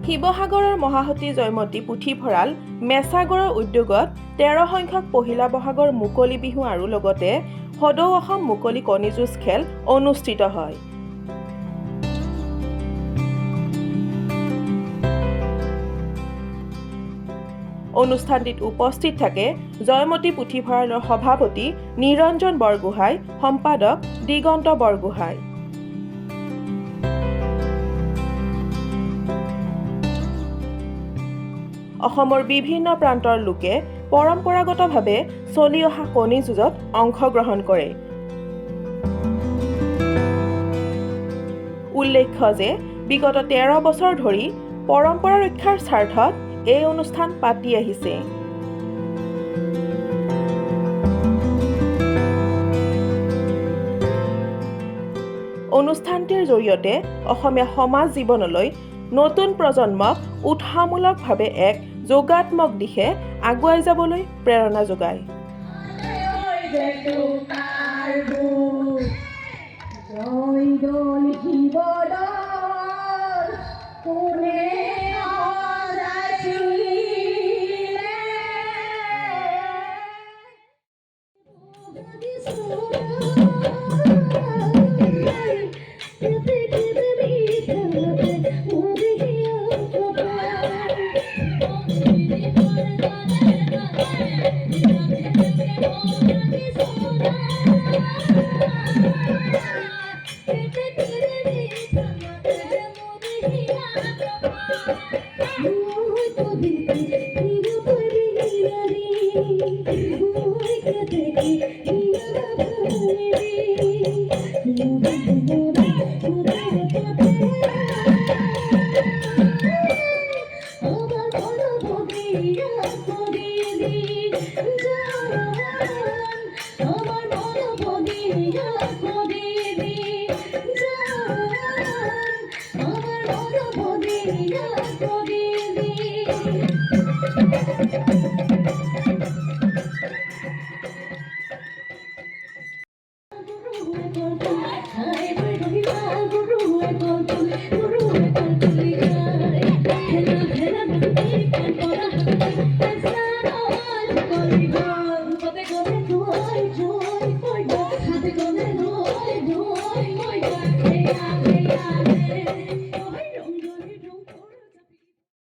শিৱসাগৰৰ মহাসতী জয়মতী পুথিভঁৰাল মেছাগড়ৰ উদ্যোগত 13 সংখ্যক পহিলা বহাগৰ মুকলি বিহু আৰু লগতে সদৌ অসম মুকলি কণী যুঁজ খেল অনুষ্ঠিত হয়। অনুষ্ঠানটিত উপস্থিত থাকে জয়মতী পুথিভঁৰালৰ সভাপতি নিৰঞ্জন বৰগোহাঁই, সম্পাদক দিগন্ত বৰগোহাঁই। অসমৰ বিভিন্ন প্ৰান্তৰ লোকে পৰম্পৰাগতভাৱে চলি অহা কণী যুঁজত অংশগ্ৰহণ কৰে। উল্লেখ্য যে বিগত 13 বছৰ ধৰি পৰম্পৰা ৰক্ষাৰ স্বাৰ্থত এই অনুষ্ঠান পাতি আহিছে। অনুষ্ঠানটিৰ জৰিয়তে অসমীয়া সমাজ জীৱনলৈ নতুন প্ৰজন্মক উৎসাহমূলকভাৱে এক যোগাত্মক দিশে আগুৱাই যাবলৈ প্ৰেৰণা যোগায়। আমাৰ